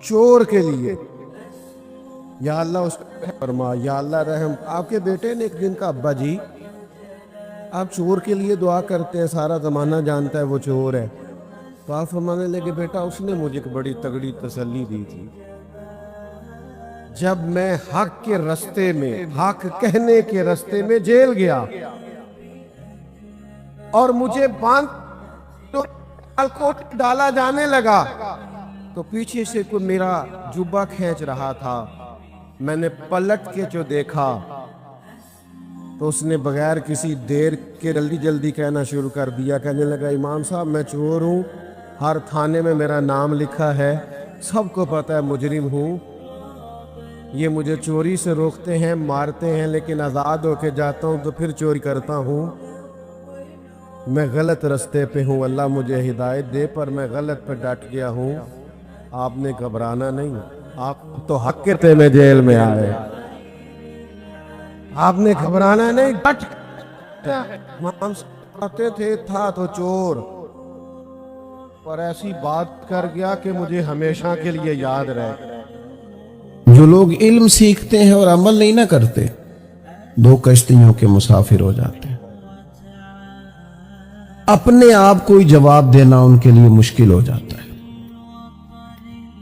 چور کے لیے یا اللہ اس پہ فرما، یا اللہ رحم۔ آپ کے بیٹے نے ایک دن کا ابا جی آپ چور کے لیے دعا کرتے ہیں، سارا زمانہ جانتا ہے وہ چور ہے، تو آپ فرمانے لگے بیٹا اس نے مجھے ایک بڑی تگڑی تسلی دی تھی، جب میں حق کے رستے میں، حق کہنے کے رستے میں جیل گیا اور مجھے باندھ کوٹ ڈالا جانے لگا تو پیچھے سے کوئی میرا جبہ کھینچ رہا تھا، میں نے پلٹ کے جو دیکھا تو اس نے بغیر کسی دیر کے جلدی جلدی کہنا شروع کر دیا، کہنے لگا امام صاحب میں چور ہوں، ہر تھانے میں میرا نام لکھا ہے، سب کو پتہ ہے مجرم ہوں، یہ مجھے چوری سے روکتے ہیں، مارتے ہیں، لیکن آزاد ہو کے جاتا ہوں تو پھر چوری کرتا ہوں، میں غلط رستے پہ ہوں، اللہ مجھے ہدایت دے، پر میں غلط پہ ڈٹ گیا ہوں۔ آپ نے گھبرانا نہیں، آپ تو حق کے رستے میں جیل میں آئے، آپ نے گھبرانا نہیں، ڈٹ آتے تھے، تھا تو چور، پر ایسی بات کر گیا کہ مجھے ہمیشہ کے لیے یاد رہے۔ جو لوگ علم سیکھتے ہیں اور عمل نہیں نہ کرتے، دو کشتیوں کے مسافر ہو جاتے ہیں۔ اپنے آپ کو ہی جواب دینا ان کے لیے مشکل ہو جاتا ہے۔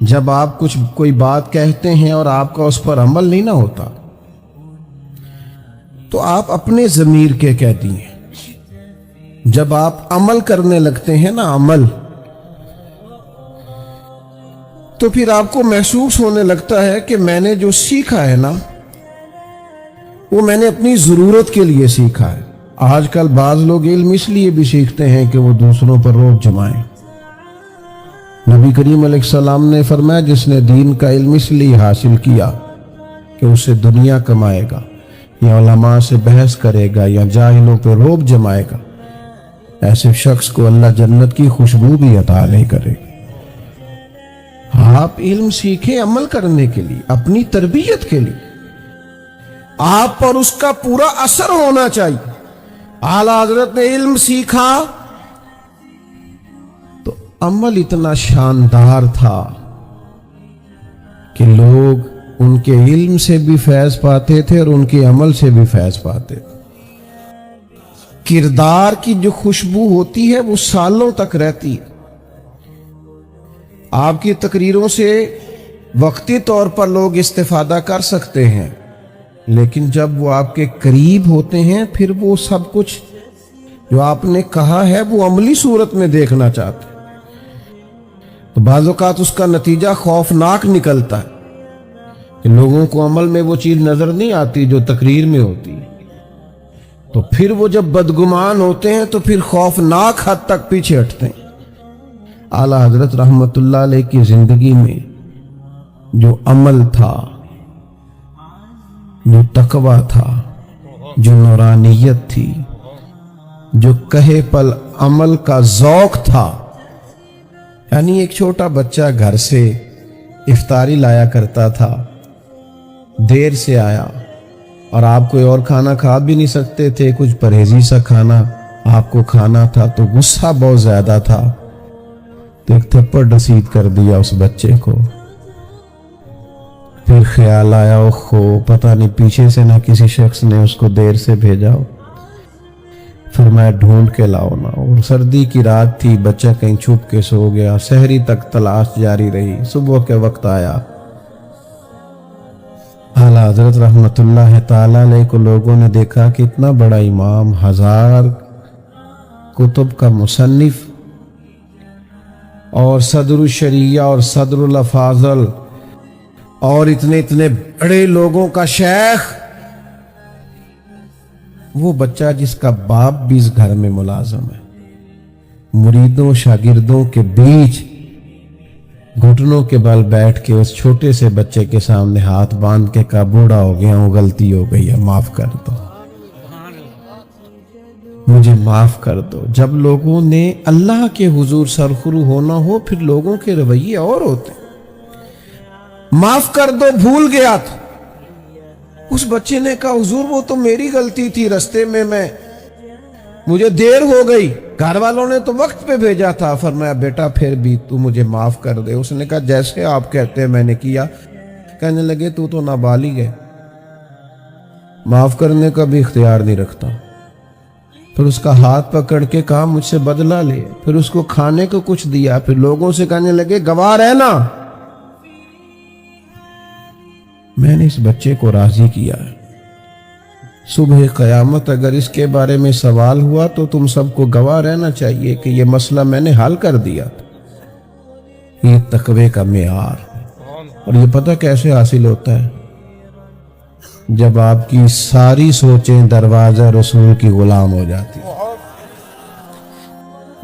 جب آپ کوئی بات کہتے ہیں اور آپ کا اس پر عمل نہیں نہ ہوتا تو آپ اپنے ضمیر کے کہتی ہیں۔ جب آپ عمل کرنے لگتے ہیں نا، عمل، تو پھر آپ کو محسوس ہونے لگتا ہے کہ میں نے جو سیکھا ہے نا وہ میں نے اپنی ضرورت کے لیے سیکھا ہے۔ آج کل بعض لوگ علم اس لیے بھی سیکھتے ہیں کہ وہ دوسروں پر رعب جمائیں۔ نبی کریم علیہ السلام نے فرمایا جس نے دین کا علم اس لیے حاصل کیا کہ اسے دنیا کمائے گا یا علماء سے بحث کرے گا یا جاہلوں پہ رعب جمائے گا، ایسے شخص کو اللہ جنت کی خوشبو بھی عطا نہیں کرے گا۔ آپ علم سیکھیں عمل کرنے کے لیے، اپنی تربیت کے لیے، آپ پر اس کا پورا اثر ہونا چاہیے۔ اعلیٰ حضرت نے علم سیکھا تو عمل اتنا شاندار تھا کہ لوگ ان کے علم سے بھی فیض پاتے تھے اور ان کے عمل سے بھی فیض پاتے تھے۔ کردار کی جو خوشبو ہوتی ہے وہ سالوں تک رہتی ہے۔ آپ کی تقریروں سے وقتی طور پر لوگ استفادہ کر سکتے ہیں، لیکن جب وہ آپ کے قریب ہوتے ہیں پھر وہ سب کچھ جو آپ نے کہا ہے وہ عملی صورت میں دیکھنا چاہتے ہیں، تو بعض اوقات اس کا نتیجہ خوفناک نکلتا ہے کہ لوگوں کو عمل میں وہ چیز نظر نہیں آتی جو تقریر میں ہوتی ہے، تو پھر وہ جب بدگمان ہوتے ہیں تو پھر خوفناک حد تک پیچھے ہٹتے ہیں۔ اعلیٰ حضرت رحمت اللہ علیہ کی زندگی میں جو عمل تھا، جو تقوی تھا، جو نورانیت تھی، جو کہے پل عمل کا ذوق تھا، یعنی ایک چھوٹا بچہ گھر سے افطاری لایا کرتا تھا، دیر سے آیا اور آپ کوئی اور کھانا کھا بھی نہیں سکتے تھے، کچھ پرہیزی سا کھانا آپ کو کھانا تھا، تو غصہ بہت زیادہ تھا، تو ایک تھپڑ رسید کر دیا اس بچے کو۔ پھر خیال آیا اوہو پتہ نہیں پیچھے سے نہ کسی شخص نے اس کو دیر سے بھیجا ہو، فرمایا ڈھونڈ کے لاؤ نا۔ اور سردی کی رات تھی، بچہ کہیں چھپ کے سو گیا، سحری تک تلاش جاری رہی، صبح کے وقت آیا۔ اعلیٰ حضرت رحمت اللہ تعالیٰ علیہ کو لوگوں نے دیکھا کہ اتنا بڑا امام، 1000 کتب کا مصنف اور صدر الشریعہ اور صدر الافاضل اور اتنے بڑے لوگوں کا شیخ، وہ بچہ جس کا باپ بھی اس گھر میں ملازم ہے، مریدوں شاگردوں کے بیچ گھٹنوں کے بل بیٹھ کے اس چھوٹے سے بچے کے سامنے ہاتھ باندھ کے کہا بوڑھا ہو گیا ہوں، غلطی ہو گئی ہے، معاف کر دو، مجھے معاف کر دو۔ جب لوگوں نے اللہ کے حضور سرخرو ہونا ہو پھر لوگوں کے رویے اور ہوتے، معاف کر دو، بھول گیا تھا۔ اس بچے نے کہا حضور وہ تو میری غلطی تھی، رستے میں مجھے دیر ہو گئی، گھر والوں نے تو وقت پہ بھیجا تھا۔ فرمایا بیٹا پھر بھی تو مجھے معاف کر دے۔ اس نے کہا جیسے آپ کہتے ہیں میں نے کیا۔ کہنے لگے تو نابالغ ہے، معاف کرنے کا بھی اختیار نہیں رکھتا۔ پھر اس کا ہاتھ پکڑ کے کہا مجھ سے بدلہ لے، پھر اس کو کھانے کو کچھ دیا، پھر لوگوں سے کہنے لگے گواہ رہنا میں نے اس بچے کو راضی کیا ہے۔ صبح قیامت اگر اس کے بارے میں سوال ہوا تو تم سب کو گواہ رہنا چاہیے کہ یہ مسئلہ میں نے حل کر دیا تھا۔ یہ تقوی کا معیار، اور یہ پتہ کیسے حاصل ہوتا ہے؟ جب آپ کی ساری سوچیں دروازہ رسول کی غلام ہو جاتی،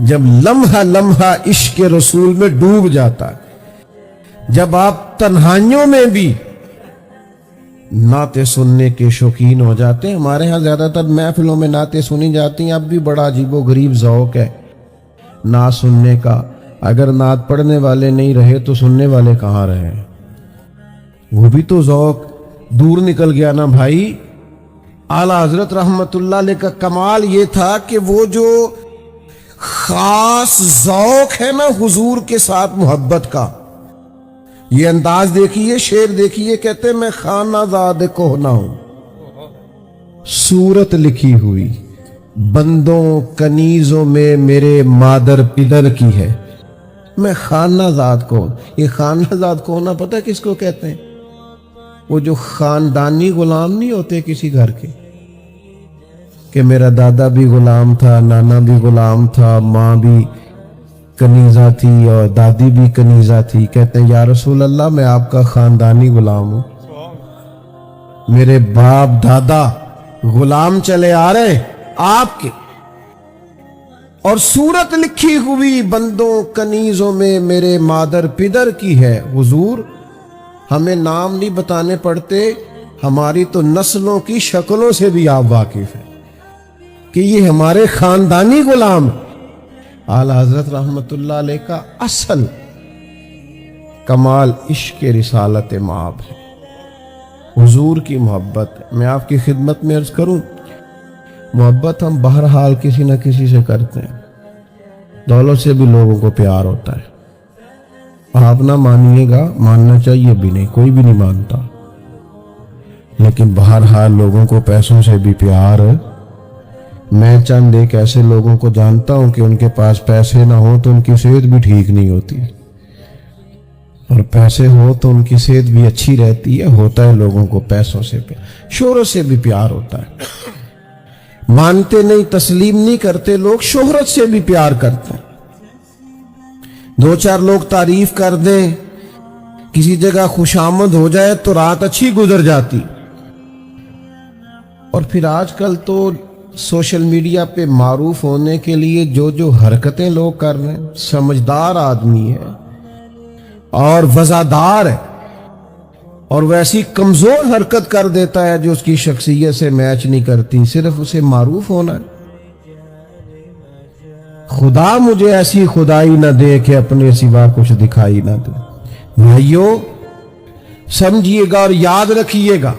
جب لمحہ لمحہ عشق رسول میں ڈوب جاتا ہے، جب آپ تنہائیوں میں بھی نعتیں سننے کے شوقین ہو جاتے ہیں۔ ہمارے ہاں زیادہ تر محفلوں میں نعتیں سنی جاتی ہیں، اب بھی بڑا عجیب و غریب ذوق ہے نعت سننے کا۔ اگر نعت پڑھنے والے نہیں رہے تو سننے والے کہاں رہے؟ وہ بھی تو ذوق دور نکل گیا نا بھائی۔ اعلیٰ حضرت رحمت اللہ علیہ کا کمال یہ تھا کہ وہ جو خاص ذوق ہے نا حضور کے ساتھ محبت کا، یہ انداز دیکھیے، شعر دیکھیے، کہتے میں خانہ زاد کوہنا ہوں، صورت لکھی ہوئی بندوں کنیزوں میں میرے مادر پدر کی ہے۔ میں خانہ زاد کون، یہ خانہ زاد کوہنا پتہ کس کو کہتے ہیں؟ وہ جو خاندانی غلام نہیں ہوتے کسی گھر کے، کہ میرا دادا بھی غلام تھا، نانا بھی غلام تھا، ماں بھی کنیزہ تھی اور دادی بھی کنیزہ تھی۔ کہتے ہیں یا رسول اللہ میں آپ کا خاندانی غلام ہوں، میرے باپ دادا غلام چلے آ رہے آپ کے، اور صورت لکھی ہوئی بندوں کنیزوں میں میرے مادر پدر کی ہے۔ حضور ہمیں نام نہیں بتانے پڑتے، ہماری تو نسلوں کی شکلوں سے بھی آپ واقف ہیں کہ یہ ہمارے خاندانی غلام۔ اعلیٰ حضرت رحمت اللہ علیہ کا اصل کمال عشق رسالت مآب ہے، حضور کی محبت۔ میں آپ کی خدمت میں عرض کروں، محبت ہم بہرحال کسی نہ کسی سے کرتے ہیں، دولت سے بھی لوگوں کو پیار ہوتا ہے۔ آپ نہ مانیے گا، ماننا چاہیے بھی نہیں، کوئی بھی نہیں مانتا، لیکن بہرحال لوگوں کو پیسوں سے بھی پیار ہے۔ میں چند ایک ایسے لوگوں کو جانتا ہوں کہ ان کے پاس پیسے نہ ہوں تو ان کی صحت بھی ٹھیک نہیں ہوتی، اور پیسے ہو تو ان کی صحت بھی اچھی رہتی ہے۔ ہوتا ہے لوگوں کو پیسوں سے پیار، شہرت سے بھی پیار ہوتا ہے۔ مانتے نہیں، تسلیم نہیں کرتے لوگ، شہرت سے بھی پیار کرتے ہیں۔ دو چار لوگ تعریف کر دیں، کسی جگہ خوش آمد ہو جائے تو رات اچھی گزر جاتی۔ اور پھر آج کل تو سوشل میڈیا پہ معروف ہونے کے لیے جو جو حرکتیں لوگ کر رہے ہیں، سمجھدار آدمی ہے اور وفادار ہے، اور ویسی کمزور حرکت کر دیتا ہے جو اس کی شخصیت سے میچ نہیں کرتی، صرف اسے معروف ہونا ہے۔ خدا مجھے ایسی خدائی نہ دے کہ اپنے سوا کچھ دکھائی نہ دے۔ بھائیو سمجھیے گا اور یاد رکھیے گا،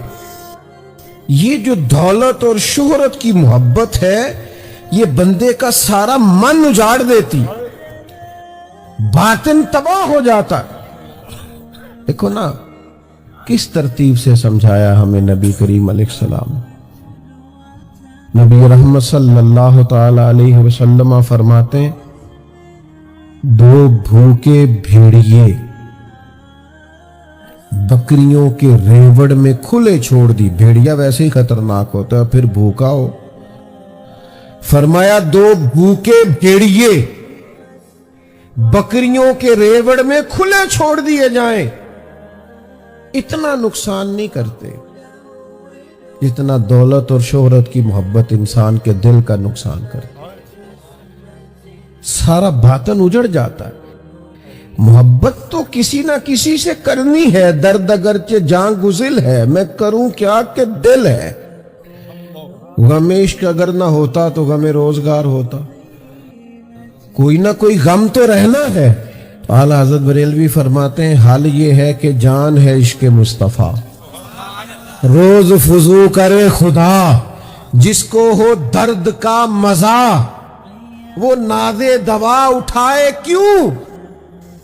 یہ جو دولت اور شہرت کی محبت ہے یہ بندے کا سارا من اجاڑ دیتی، باطن تباہ ہو جاتا۔ دیکھو نا کس ترتیب سے سمجھایا ہمیں نبی کریم علیہ السلام۔ نبی رحمت صلی اللہ تعالی علیہ وسلم فرماتے ہیں، دو بھوکے بھیڑیے بکریوں کے ریوڑ میں کھلے چھوڑ دی۔ بھیڑیا ویسے ہی خطرناک ہوتا ہے، پھر بھوکا ہو۔ فرمایا دو بھوکے بھیڑیے بکریوں کے ریوڑ میں کھلے چھوڑ دیے جائیں، اتنا نقصان نہیں کرتے جتنا دولت اور شہرت کی محبت انسان کے دل کا نقصان کرتی ہے۔ سارا باطن اجڑ جاتا ہے۔ محبت تو کسی نہ کسی سے کرنی ہے، درد اگرچہ جاں گزل ہے، میں کروں کیا کہ دل ہے۔ غم عشق اگر نہ ہوتا تو غم روزگار ہوتا، کوئی نہ کوئی غم تو رہنا ہے۔ اعلیٰ حضرت بریلوی فرماتے ہیں حال یہ ہے کہ جان ہے عشق مصطفیٰ، روز فضو کرے خدا، جس کو ہو درد کا مزہ وہ نازے دوا اٹھائے کیوں،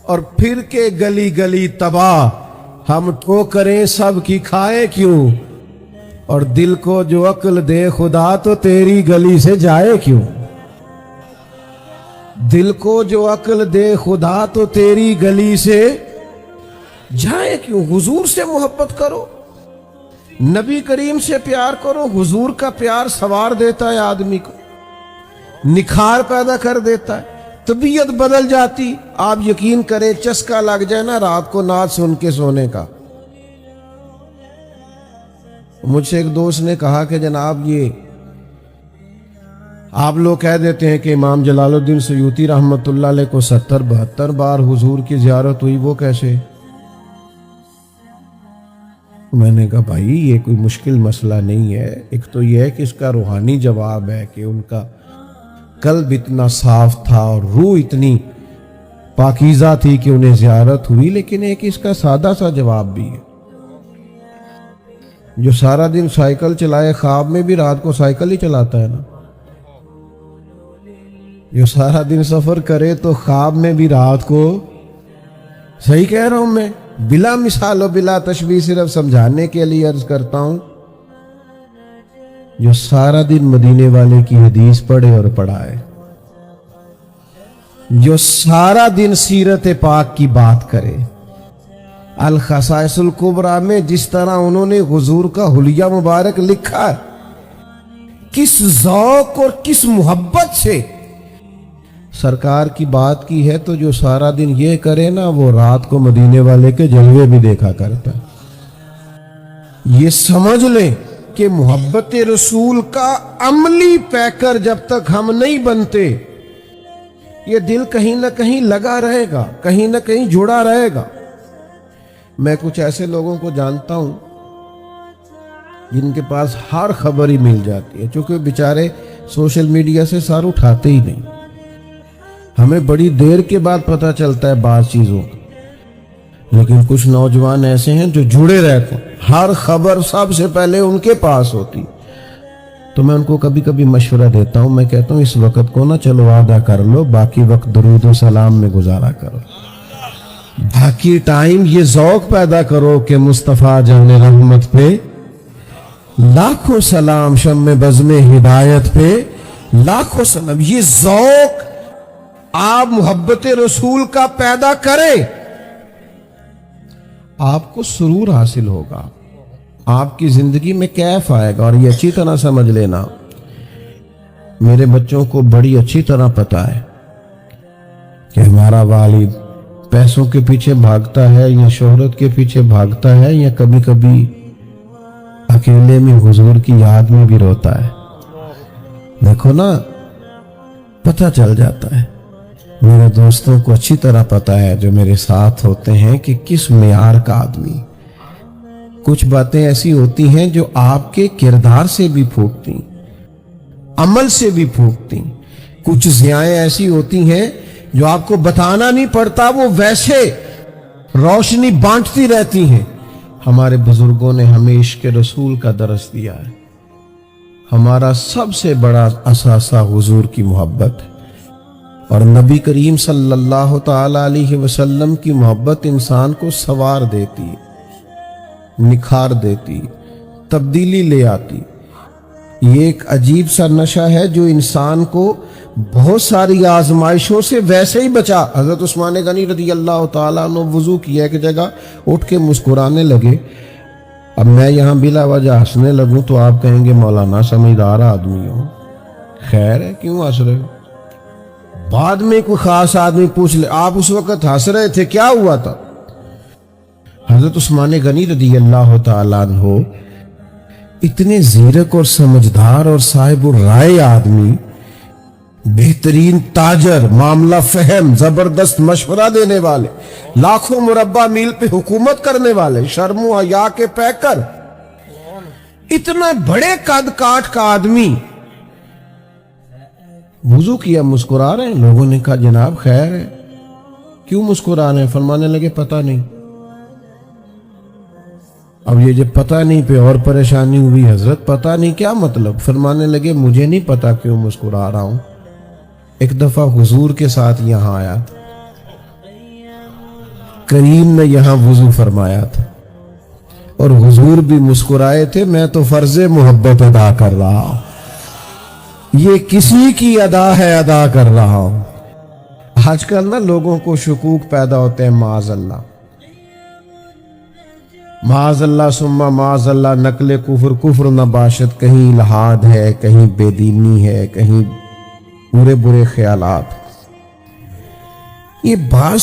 اور پھر کے گلی گلی تباہ ہم ٹھوکریں سب کی کھائے کیوں، اور دل کو جو عقل دے خدا تو تیری گلی سے جائے کیوں، دل کو جو عقل دے خدا تو تیری گلی سے جائے کیوں۔ حضور سے محبت کرو، نبی کریم سے پیار کرو، حضور کا پیار سوار دیتا ہے آدمی کو، نکھار پیدا کر دیتا ہے، طبیعت بدل جاتی۔ آپ یقین کریں چسکا لگ جائے نا رات کو نعت سن کے سونے کا۔ مجھ سے ایک دوست نے کہا کہ جناب یہ آپ لوگ کہہ دیتے ہیں کہ امام جلال الدین سیوطی رحمۃ اللہ علیہ کو 70-72 بار حضور کی زیارت ہوئی، وہ کیسے؟ میں نے کہا بھائی یہ کوئی مشکل مسئلہ نہیں ہے، ایک تو یہ ہے کہ اس کا روحانی جواب ہے کہ ان کا قلب اتنا صاف تھا اور روح اتنی پاکیزہ تھی کہ انہیں زیارت ہوئی، لیکن ایک اس کا سادہ سا جواب بھی ہے۔ جو سارا دن سائیکل چلائے خواب میں بھی رات کو سائیکل ہی چلاتا ہے نا، جو سارا دن سفر کرے تو خواب میں بھی رات کو، صحیح کہہ رہا ہوں میں، بلا مثال و بلا تشبیہ، صرف سمجھانے کے لیے عرض کرتا ہوں، جو سارا دن مدینے والے کی حدیث پڑھے اور پڑھائے، جو سارا دن سیرت پاک کی بات کرے، الخصائص الکبریٰ میں جس طرح انہوں نے حضور کا حلیہ مبارک لکھا ہے، کس ذوق اور کس محبت سے سرکار کی بات کی ہے، تو جو سارا دن یہ کرے نا وہ رات کو مدینے والے کے جلوے بھی دیکھا کرتا ہے۔ یہ سمجھ لیں کہ محبت رسول کا عملی پیکر جب تک ہم نہیں بنتے، یہ دل کہیں نہ کہیں لگا رہے گا، کہیں نہ کہیں جڑا رہے گا۔ میں کچھ ایسے لوگوں کو جانتا ہوں جن کے پاس ہر خبر ہی مل جاتی ہے، چونکہ بیچارے سوشل میڈیا سے سر اٹھاتے ہی نہیں، ہمیں بڑی دیر کے بعد پتہ چلتا ہے بعض چیزوں کا، لیکن کچھ نوجوان ایسے ہیں جو جڑے رہتے ہیں، ہر خبر سب سے پہلے ان کے پاس ہوتی، تو میں ان کو کبھی کبھی مشورہ دیتا ہوں، میں کہتا ہوں اس وقت کو نا چلو آدھا کر لو، باقی وقت درود و سلام میں گزارا کرو، باقی ٹائم یہ ذوق پیدا کرو کہ مصطفیٰ جان رحمت پہ لاکھوں سلام، شمع بزم ہدایت پہ لاکھوں سلام، یہ ذوق آپ محبت رسول کا پیدا کریں، آپ کو سرور حاصل ہوگا، آپ کی زندگی میں کیف آئے گا۔ اور یہ اچھی طرح سمجھ لینا، میرے بچوں کو بڑی اچھی طرح پتا ہے کہ ہمارا والد پیسوں کے پیچھے بھاگتا ہے یا شہرت کے پیچھے بھاگتا ہے یا کبھی کبھی اکیلے میں حضور کی یاد میں بھی روتا ہے۔ دیکھو نا، پتہ چل جاتا ہے۔ میرے دوستوں کو اچھی طرح پتا ہے جو میرے ساتھ ہوتے ہیں کہ کس معیار کا آدمی۔ کچھ باتیں ایسی ہوتی ہیں جو آپ کے کردار سے بھی پھوٹتی، عمل سے بھی پھوٹتی، کچھ ضیائیں ایسی ہوتی ہیں جو آپ کو بتانا نہیں پڑتا، وہ ویسے روشنی بانٹتی رہتی ہیں۔ ہمارے بزرگوں نے ہمیں عشق رسول کا درس دیا ہے، ہمارا سب سے بڑا اثاثہ حضور کی محبت ہے، اور نبی کریم صلی اللہ تعالی علیہ وسلم کی محبت انسان کو سوار دیتی، نکھار دیتی، تبدیلی لے آتی۔ یہ ایک عجیب سا نشہ ہے جو انسان کو بہت ساری آزمائشوں سے ویسے ہی بچا۔ حضرت عثمان غنی رضی اللہ تعالیٰ عنہ وضو کی ایک جگہ اٹھ کے مسکرانے لگے، اب میں یہاں بلا وجہ ہنسنے لگوں تو آپ کہیں گے مولانا سمجھدار آدمی ہو، خیر ہے کیوں ہنس رہے ہو؟ بعد میں کوئی خاص آدمی پوچھ لے آپ اس وقت ہنس رہے تھے، کیا ہوا تھا؟ حضرت عثمان غنی رضی اللہ تعالیٰ عنہ اتنے زیرک اور سمجھدار اور صاحب الرائے آدمی، بہترین تاجر، معاملہ فہم، زبردست مشورہ دینے والے، لاکھوں مربع میل پہ حکومت کرنے والے، شرم و حیا کے پیکر، اتنا بڑے قد کاٹ کا آدمی وضو کیا، مسکرا رہے ہیں۔ لوگوں نے کہا جناب خیر ہے، کیوں مسکرا رہے ہیں؟ فرمانے لگے پتہ نہیں، اب یہ جب پتہ نہیں پہ اور پریشانی ہوئی، حضرت پتہ نہیں کیا مطلب؟ فرمانے لگے مجھے نہیں پتا کیوں مسکرا رہا ہوں۔ ایک دفعہ حضور کے ساتھ یہاں آیا تھا، کریم نے یہاں وضو فرمایا تھا اور حضور بھی مسکرائے تھے، میں تو فرض محبت ادا کر رہا ہوں، یہ کسی کی ادا ہے ادا کر رہا ہوں۔ آج کل نا لوگوں کو شکوک پیدا ہوتے ہیں، معاذ اللہ معاذ اللہ ثم معاذ اللہ، نقل کفر کفر نہ باشد، کہیں الحاد ہے، کہیں بے دینی ہے، کہیں برے برے خیالات۔ یہ بعض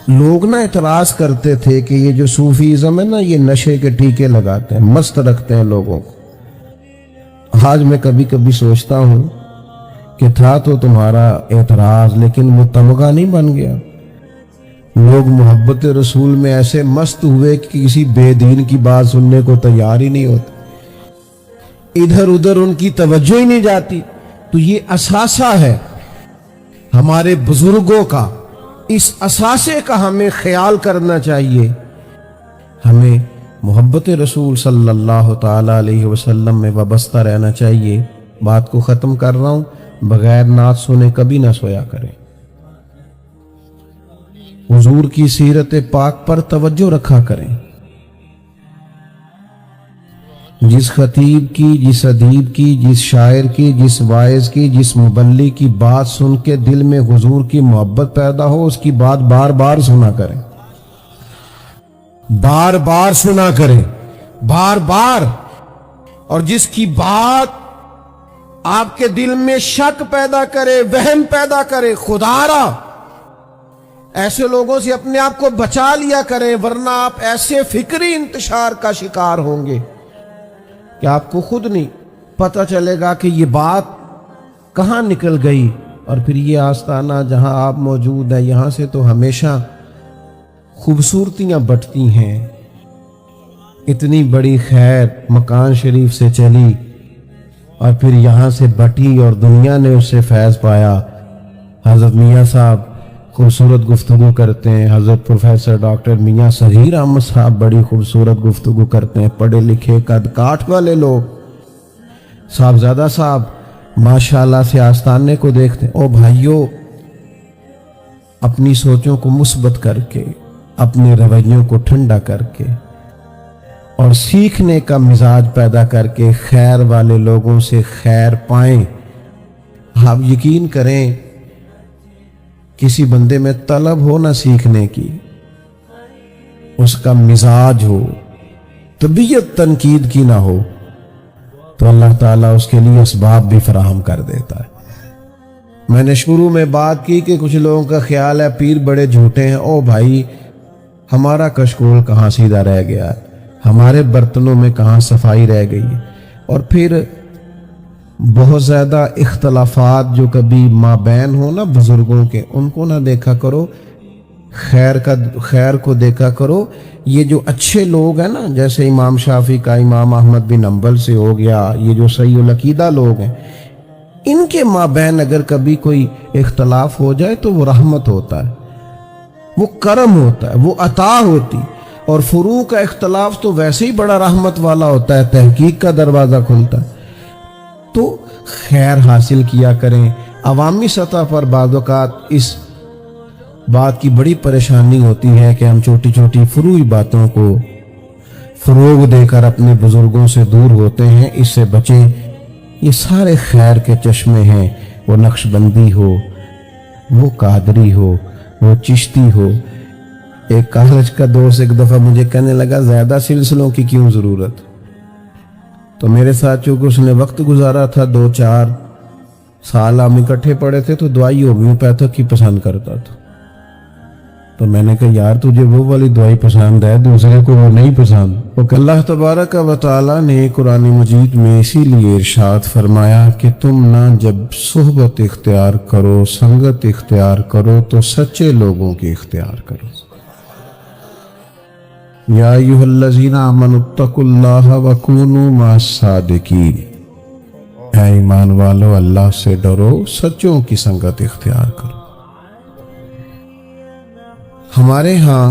لوگ نا اعتراض کرتے تھے کہ یہ جو صوفیزم ہے نا، یہ نشے کے ٹیکے لگاتے ہیں، مست رکھتے ہیں لوگوں کو۔ آج میں کبھی کبھی سوچتا ہوں کہ تھا تو تمہارا اعتراض، لیکن وہ تمغہ نہیں بن گیا۔ لوگ محبت رسول میں ایسے مست ہوئے کہ کسی بے دین کی بات سننے کو تیار ہی نہیں ہوتے، ادھر ادھر ان کی توجہ ہی نہیں جاتی۔ تو یہ اثاثہ ہے ہمارے بزرگوں کا، اس اثاثے کا ہمیں خیال کرنا چاہیے۔ ہمیں محبت رسول صلی اللہ تعالی علیہ وسلم میں وابستہ رہنا چاہیے۔ بات کو ختم کر رہا ہوں، بغیر نعت سنے کبھی نہ سویا کریں۔ حضور کی سیرت پاک پر توجہ رکھا کریں۔ جس خطیب کی، جس ادیب کی، جس شاعر کی، جس واعظ کی، جس مبلغ کی بات سن کے دل میں حضور کی محبت پیدا ہو، اس کی بات بار بار سنا کریں، بار بار سنا کریں، بار بار۔ اور جس کی بات آپ کے دل میں شک پیدا کرے، وہم پیدا کرے، خدارا ایسے لوگوں سے اپنے آپ کو بچا لیا کریں، ورنہ آپ ایسے فکری انتشار کا شکار ہوں گے کہ آپ کو خود نہیں پتہ چلے گا کہ یہ بات کہاں نکل گئی۔ اور پھر یہ آستانہ جہاں آپ موجود ہیں، یہاں سے تو ہمیشہ خوبصورتیاں بٹتی ہیں۔ اتنی بڑی خیر مکان شریف سے چلی اور پھر یہاں سے بٹی اور دنیا نے اس سے فیض پایا۔ حضرت میاں صاحب خوبصورت گفتگو کرتے ہیں، حضرت پروفیسر ڈاکٹر میاں صغیر احمد صاحب بڑی خوبصورت گفتگو کرتے ہیں، پڑھے لکھے قد کاٹ والے لوگ۔ صاحبزادہ صاحب ماشاءاللہ سے آستانے کو دیکھتے ہیں۔ او بھائیو، اپنی سوچوں کو مثبت کر کے، اپنے رویوں کو ٹھنڈا کر کے اور سیکھنے کا مزاج پیدا کر کے خیر والے لوگوں سے خیر پائیں۔ آپ یقین کریں، کسی بندے میں طلب ہو نہ سیکھنے کی، اس کا مزاج ہو، طبیعت تنقید کی نہ ہو، تو اللہ تعالیٰ اس کے لیے اسباب بھی فراہم کر دیتا ہے۔ میں نے شروع میں بات کی کہ کچھ لوگوں کا خیال ہے پیر بڑے جھوٹے ہیں۔ او بھائی، ہمارا کشکول کہاں سیدھا رہ گیا ہے، ہمارے برتنوں میں کہاں صفائی رہ گئی ہے۔ اور پھر بہت زیادہ اختلافات جو کبھی مابین ہو نا بزرگوں کے، ان کو نہ دیکھا کرو، خیر کو دیکھا کرو۔ یہ جو اچھے لوگ ہیں نا، جیسے امام شافعی کا امام احمد بن حنبل سے ہو گیا، یہ جو صحیح العقیدہ لوگ ہیں، ان کے مابین اگر کبھی کوئی اختلاف ہو جائے تو وہ رحمت ہوتا ہے، وہ کرم ہوتا ہے، وہ عطا ہوتی۔ اور فروع کا اختلاف تو ویسے ہی بڑا رحمت والا ہوتا ہے، تحقیق کا دروازہ کھلتا ہے۔ تو خیر حاصل کیا کریں۔ عوامی سطح پر بعض اوقات اس بات کی بڑی پریشانی ہوتی ہے کہ ہم چھوٹی چھوٹی فروعی باتوں کو فروغ دے کر اپنے بزرگوں سے دور ہوتے ہیں، اس سے بچیں۔ یہ سارے خیر کے چشمے ہیں، وہ نقش بندی ہو، وہ قادری ہو، وہ چشتی ہو۔ ایک کالج کا دوست ایک دفعہ مجھے کہنے لگا زیادہ سلسلوں کی کیوں ضرورت؟ تو میرے ساتھ چونکہ اس نے وقت گزارا تھا، 2-4 سال ہم اکٹھے پڑے تھے، تو دوائی ہومیوپیتھک کی پسند کرتا تھا۔ تو میں نے کہا یار تجھے وہ والی دوائی پسند ہے، دوسرے کو وہ نہیں پسند۔ وہ کہ اللہ تبارک و تعالیٰ نے قرآن مجید میں اسی لیے ارشاد فرمایا کہ تم نہ جب صحبت اختیار کرو، سنگت اختیار کرو، تو سچے لوگوں کی اختیار کرو۔ یا ایھا الذین آمنوا اتقوا اللہ وکونوا مع الصادقین، اے ایمان والو اللہ سے ڈرو، سچوں کی سنگت اختیار کرو۔ ہمارے ہاں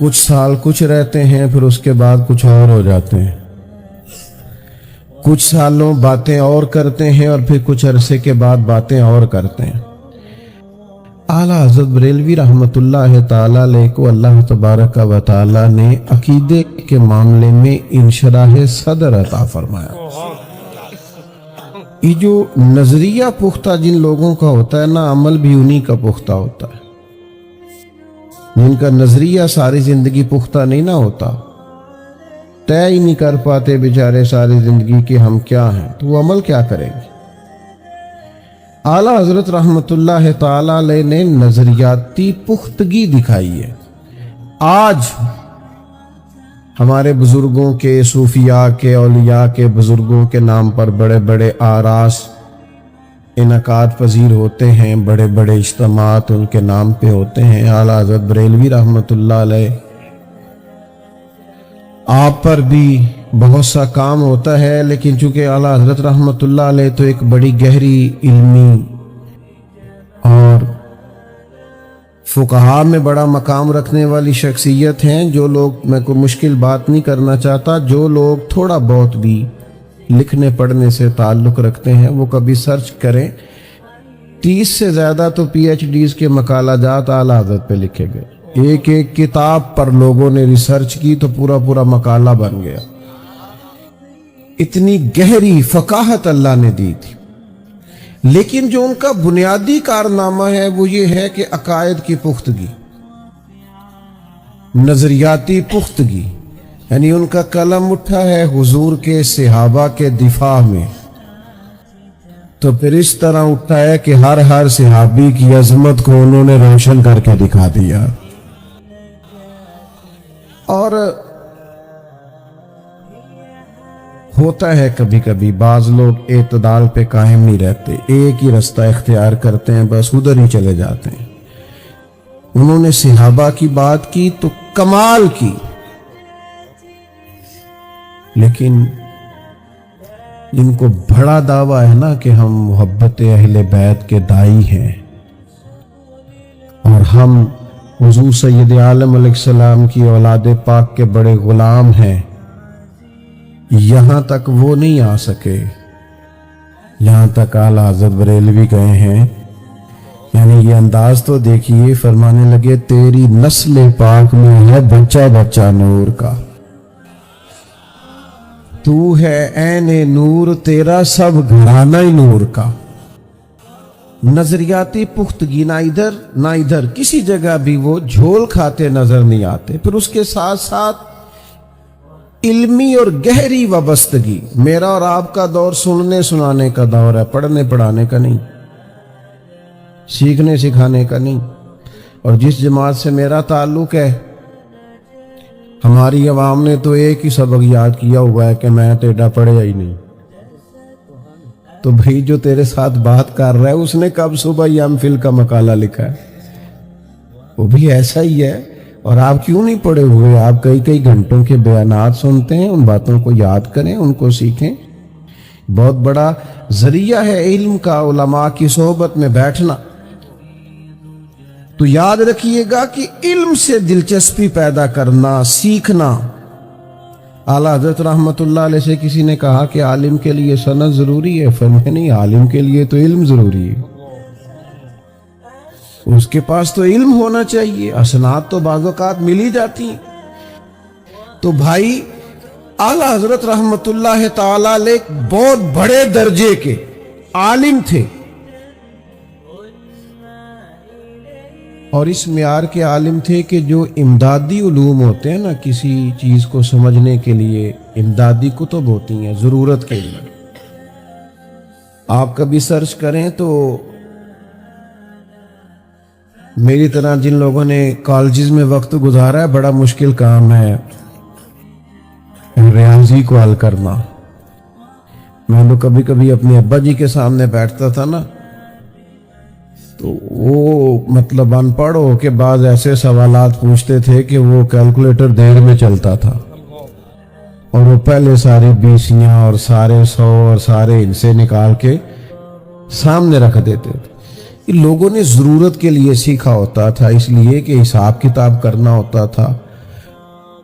کچھ سال کچھ رہتے ہیں، پھر اس کے بعد کچھ اور ہو جاتے ہیں، کچھ سالوں باتیں اور کرتے ہیں اور پھر کچھ عرصے کے بعد باتیں اور کرتے ہیں۔ اعلیٰ حضرت بریلوی رحمۃ اللہ تعالی علیہ کو اللہ تبارک و تعالی نے عقیدے کے معاملے میں انشراح صدر عطا فرمایا۔ یہ جو نظریہ پختہ جن لوگوں کا ہوتا ہے نا، عمل بھی انہی کا پختہ ہوتا ہے۔ جن کا نظریہ ساری زندگی پختہ نہیں نہ ہوتا، طے ہی نہیں کر پاتے بیچارے ساری زندگی کہ ہم کیا ہیں، تو وہ عمل کیا کریں گے؟ اعلیٰ حضرت رحمۃ اللہ تعالی علیہ نے نظریاتی پختگی دکھائی ہے۔ آج ہمارے بزرگوں کے، صوفیاء کے، اولیاء کے، بزرگوں کے نام پر بڑے بڑے آراس انعقاد پذیر ہوتے ہیں، بڑے بڑے اجتماعات ان کے نام پہ ہوتے ہیں۔ اعلیٰ حضرت بریلوی رحمۃ اللہ علیہ آپ پر بھی بہت سا کام ہوتا ہے، لیکن چونکہ اعلیٰ حضرت رحمۃ اللہ علیہ تو ایک بڑی گہری علمی اور فقہاء میں بڑا مقام رکھنے والی شخصیت ہیں، جو لوگ، میں کوئی مشکل بات نہیں کرنا چاہتا، جو لوگ تھوڑا بہت بھی لکھنے پڑھنے سے تعلق رکھتے ہیں وہ کبھی سرچ کریں۔ 30 سے زیادہ تو پی ایچ ڈیز کے مقالہ جات اعلیٰ حضرت پہ لکھے گئے۔ ایک ایک کتاب پر لوگوں نے ریسرچ کی تو پورا پورا مقالہ بن گیا۔ اتنی گہری فقاہت اللہ نے دی تھی، لیکن جو ان کا بنیادی کارنامہ ہے وہ یہ ہے کہ عقائد کی پختگی، نظریاتی پختگی، یعنی ان کا قلم اٹھا ہے حضور کے صحابہ کے دفاع میں، تو پھر اس طرح اٹھا ہے کہ ہر صحابی کی عظمت کو انہوں نے روشن کر کے دکھا دیا۔ اور ہوتا ہے کبھی کبھی بعض لوگ اعتدال پہ قائم نہیں رہتے، ایک ہی رستہ اختیار کرتے ہیں، بس ادھر ہی چلے جاتے ہیں۔ انہوں نے صحابہ کی بات کی تو کمال کی، لیکن جن کو بڑا دعویٰ ہے نا کہ ہم محبت اہل بیت کے دائی ہیں اور ہم حضور سید عالم علیہ السلام کی اولاد پاک کے بڑے غلام ہیں، یہاں تک وہ نہیں آ سکے، یہاں تک اعلیٰ حضرت بریلوی گئے ہیں۔ یعنی یہ انداز تو دیکھیے، فرمانے لگے تیری نسل پاک میں ہے بچہ بچہ نور کا، تو ہے عین نور، تیرا سب گھرانہ ہی نور کا۔ نظریاتی پختگی، نہ ادھر نہ ادھر، کسی جگہ بھی وہ جھول کھاتے نظر نہیں آتے۔ پھر اس کے ساتھ ساتھ علمی اور گہری وابستگی۔ میرا اور آپ کا دور سننے سنانے کا دور ہے، پڑھنے پڑھانے کا نہیں، سیکھنے سکھانے کا نہیں۔ اور جس جماعت سے میرا تعلق ہے، ہماری عوام نے تو ایک ہی سبق یاد کیا ہوا ہے کہ میں ٹیڈا پڑھیا ہی نہیں۔ تو بھائی جو تیرے ساتھ بات کر رہا ہے اس نے کب صبح یم فل کا مقالہ لکھا ہے؟ وہ بھی ایسا ہی ہے۔ اور آپ کیوں نہیں پڑھے ہوئے؟ آپ کئی گھنٹوں کے بیانات سنتے ہیں، ان باتوں کو یاد کریں، ان کو سیکھیں۔ بہت بڑا ذریعہ ہے علم کا علماء کی صحبت میں بیٹھنا۔ تو یاد رکھیے گا کہ علم سے دلچسپی پیدا کرنا، سیکھنا۔ اعلیٰ حضرت رحمۃ اللہ علیہ سے کسی نے کہا کہ عالم کے لیے سند ضروری ہے؟ فرمایا نہیں، عالم کے لیے تو علم ضروری ہے، اس کے پاس تو علم ہونا چاہیے۔ اسناد تو بعض اوقات مل ہی جاتی ہیں۔ تو بھائی اعلیٰ حضرت رحمۃ اللہ تعالی علیہ بہت بڑے درجے کے عالم تھے، اور اس معیار کے عالم تھے کہ جو امدادی علوم ہوتے ہیں نا، کسی چیز کو سمجھنے کے لیے امدادی کتب ہوتی ہیں ضرورت کے لیے، آپ کبھی سرچ کریں تو میری طرح جن لوگوں نے کالجز میں وقت گزارا ہے، بڑا مشکل کام ہے ریاضی کو حل کرنا۔ میں تو کبھی کبھی اپنے ابا جی کے سامنے بیٹھتا تھا نا، تو وہ مطلب ان پڑھ ہو کے بعض ایسے سوالات پوچھتے تھے کہ وہ کیلکولیٹر دیر میں چلتا تھا، اور وہ پہلے ساری بیسیاں اور سارے 100 اور سارے ان سے نکال کے سامنے رکھ دیتے تھے۔ لوگوں نے ضرورت کے لیے سیکھا ہوتا تھا، اس لیے کہ حساب کتاب کرنا ہوتا تھا،